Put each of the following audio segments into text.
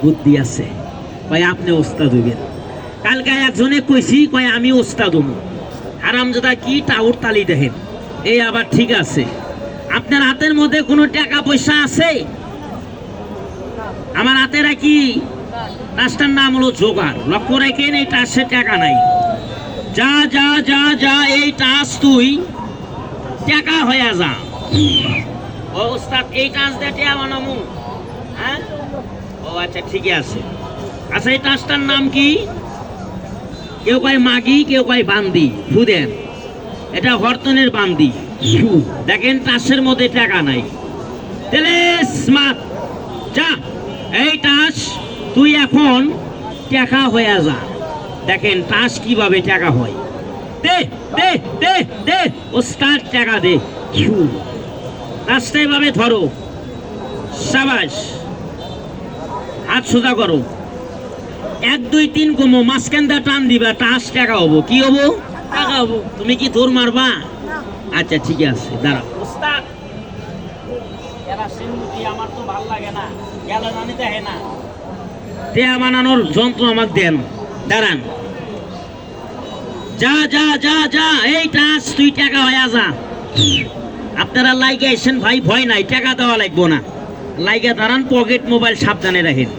বুদ্ধি আছে, কয় আপনি ওস্তাদ হইবেন। কালকে একজনে কইছি, কয় আমি ওস্তাদ হবো। হারামজাদা কি টাউর তালি দেখেন। এই আবার ঠিক আছে, আপনার হাতের মধ্যে কোনো টাকা পয়সা আছে? আমার হাতে রাখি টাসটার নাম হলো জোগাড়। লক্ষ্য রাখেন, এই টাসে টাকা নাই। যা যা যা যা, এই টাস তুই টাকা হয়ে যা। ও ওস্তাদ, এই টাস দিয়ে টাকা বানামু? হ্যাঁ, ও আচ্ছা ঠিক আছে। আচ্ছা, এই টাসটার নাম কি? কেউ কয় মাগি, কেউ কয় বান্দি। ফুদেন, এটা হরতনের বান্দি। দেখেন টাসের মধ্যে টাকা নাই। তাহলে স্মার্ট যা, এই টাস তুই এখন টাকা হয়ে যা। দেখেন টাস কিভাবে টাকা হয়। দে দে দে দে, ওস্তাদ টাকা দে। টাসটা এভাবে ধরো, সাবাস। হাত সোজা করো, 1 2 3 কমো, মাঝখান দিয়ে টান দিবা, টাস টাকা হবো। কি হবো? টাকা হবো। তুমি কি দৌড় মারবা? আচ্ছা ঠিক আছে, দাঁড়াও। ওস্তাদ, এরা সিন্ধুকি আমার তো ভাল লাগে না, গেল জানি দেখে না। টেয়া বানানোর যন্ত্র আমাকে দেন। দাঁড়ান, যা যা যা যা, এই টাস তুই টাকা হয়ে যা। আপনারা লাইগে আইসেন ভাই, ভয় নাই, টাকা দেওয়া লাগবো না। লাইগে দাঁড়ান, পকেট মোবাইল সাবধানে রাখেন।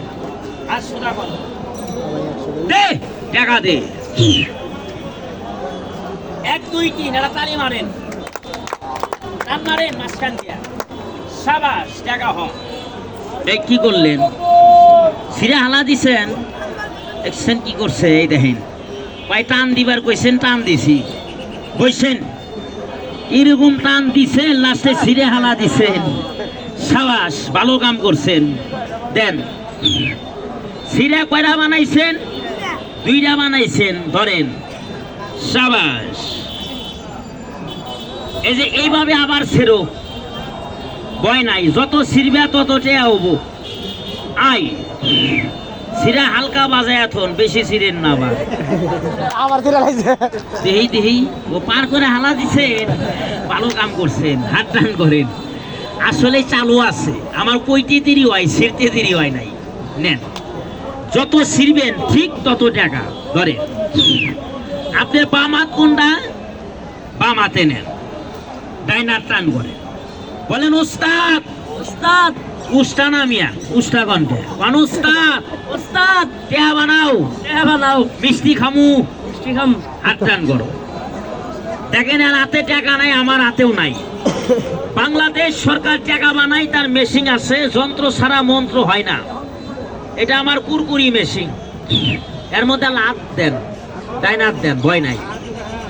আর সোজা কর, দে টাকা দে। 1 2 3, এরা তালি মারেন, টান মারেন মাঝখান দিয়া। সাবাস, টাকা হ। এই কি করলেন? সিরা হালা দিছেন, দেখছেন কি করছে? এই দেখেন, ভাই টান দিবার কইছেন, টান দিছি। বইছেন, এরকম টান দিছেন, লাস্টে সিরে হালা দিছেন। সাবাস, ভালো কাম করছেন। দেন, সিরা কয়টা বানাইছেন? 2টা বানাইছেন। ধরেন, সাবাস। এই যে এইভাবে আবার ছেড়ো, ভয় নাই, যত ছিড়বে তত টেয়া হবো। আই সিরা হালকা বাজায়, এখন বেশি ছিড়েন না। আবার আমার দিলে লাগছে। দেহি দেহি, ও পার করে হালা দিছেন, ভালো কাম করছেন। হাত টান করেন, আসলে চালু আছে। আমার কইতে দেরি হয়, ছিড়তে দেরি হয় নাই। নেন, যত ছিড়বেন ঠিক তত টাকা। ধরেন, আপনার বাম হাত কোনটা? বাম হাতে নেন, ডাইনার টান করেন। বলেন ওস্তাদ। ওস্তাদ, উস্তা না মিয়া, উস্তা কণ্ঠে কোন উস্তাদ? ওস্তাদ, টেয়া বানাও, টেয়া বানাও। মিষ্টি খামু, মিষ্টি খাম। হাত টান করো। দেখেন, আর হাতে টাকা নাই, আমার হাতেও নাই। বাংলাদেশ সরকার টাকা বানায়, তার মেশিন আছে, যন্ত্র ছাড়া মন্ত্র হয় না। এটা আমার কুরকুরি মেশিন। এর মধ্যে হাত দেন, ডাইনার দেন, ভয় নাই।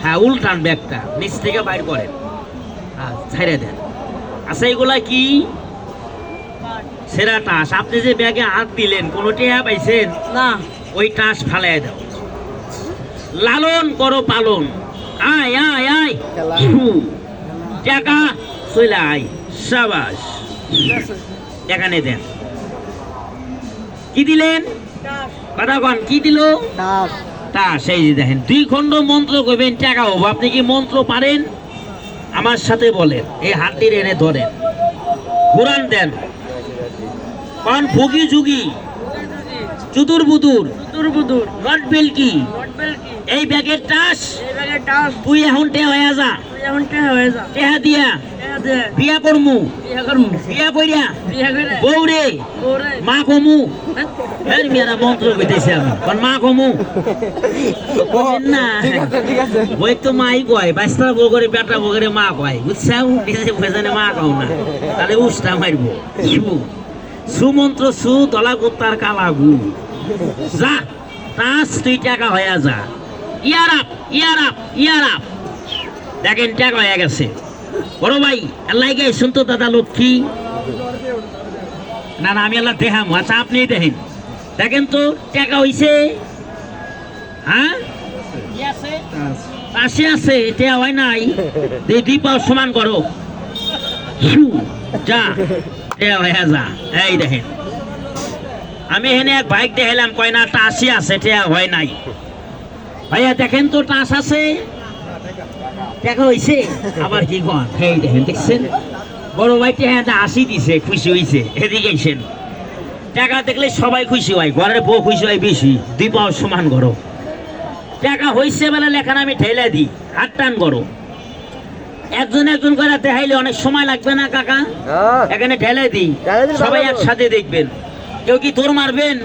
হ্যাঁ, উল্টান ব্যাগটা, নিচ থেকে বাইর করেন, ছেড়ে দেন। আচ্ছা, এগুলা কি? সেরা টাস। আপনি যে ব্যাগে হাত দিলেন, কোনো টেয়া পাইছেন না? ওই টাস ফালাই দাও। লালন করো পালন। আয় আয় আয়, টাকা চলে আয়। সাবাস, এখানে দেন। কি দিলেন? বাদাগণ কি দিল? টাস। এই যে দেখেন, 2 খণ্ড মন্ত্র কইবেন, টাকা হবো। আপনি কি মন্ত্র পারেন? আমার সাথে বলেন। এই হাতটির এনে ধরেন, ঘুরান দেন। কোন ভুগি যুগি, চুদুর বুদুর, নট বেলকি। এই ব্যাগের টাস তুই এখন টেয়া হয়ে যা। টেয়া দিয়া বিয়া করমু, বিয়া কইরা বউরে মা কমু। মেয়েরা মন্ত্র কইতেছে আমার, কোন মা কমু না। ওই তো মাই কয়, বাইস্তা বউ করে বেটা বউ করে মা কয়, বুঝছাও? নিজে মা কও না, তাহলে উষ্টা মারবো। সুমন্ত্র সু তলা কুত্তার কালা গু। যা টাস তুই টাকা হয়ে যা। ইয়ার আপ, ইয়ার আপ, ইয়ার আপ। দেখেন, টাকা হয়ে গেছে। বড় ভাই, আল্লাহ গে শুনতো দাদা লক্ষ্মী। না না, আমি আল্লাহ দেখাম। আচ্ছা, আপনি দেখেন, দেখেন তো টাকা হইছে। হ্যাঁ, পাশে আছে, টেয়া হয় নাই। 2 পাও সমান করো, যা টেয়া হয়ে যা। এই দেখেন, আমি এখানে এক বাইক দেখালাম, কয় না টাসি আছে, টেয়া হয় নাই। ভাইয়া দেখেন তো, টাস আছে, টাকা হইছে। আবার কি কন? এই দেখেন, দেখছেন? বড় ভাই টেয়া 80 দিছে, খুশি হইছে। এদিকে আইছেন, টাকা দেখলে সবাই খুশি হয়, ঘরের বউ খুশি হয় বেশি, দুই পাও সমান করো। টাকা হইছে বেলা লেখান আমি ঠেলা দিই, হাত টান করো। একজন একজন করে দেখাইলে অনেক সময় লাগবে না কাকা? এখানে ঠেলে দিই, সবাই একসাথে দেখবেন। কেউ কি তোর মারবেন?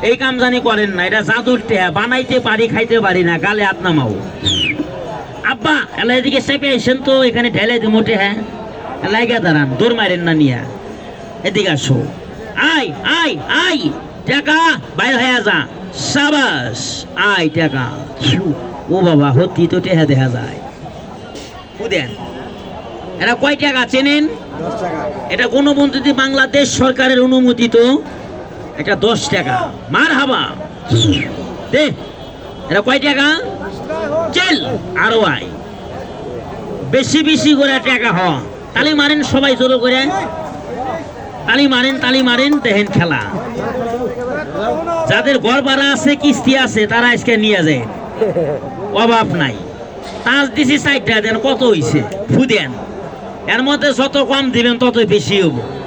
এই কাম জানি করেন না, এটা জাদুর টেহা, বানাইতে পারি খাইতে পারি না, গালে হাত নামাও। আব্বা এলা এদিকে চেপে এসেন তো, এখানে ঢেলে দি মোটে। হ্যাঁ লাইগা দাঁড়ান, দৌড় মারেন না নিয়া, এদিকে আসো। আই আই আই টাকা বাইর হয়ে যা, সাবাস আই টাকা। ও বাবা হতি তো টেহা দেখা যায়। দেন এরা কয় টাকা চেনেন? এটা কোন বন্ধুতে বাংলাদেশ সরকারের অনুমোদিত, এটা 10 টাকা। মার হাবা দে। এরা কয় টাকা? চল আরো আয়, বেশি বেশি করে টাকা হ। তালি মারেন সবাই জোরে করে, তালি মারেন তালি মারেন। দেখেন খেলা, যাদের ঘর ভাড়া আছে কিস্তি আছে তারা আজকে নিয়ে যায়, অভাব নাই। তাজ দিছি 4টা, দেন কত হইছে? ফুদেন, এর মধ্যে যত কম দিবেন তত বেশি হবো।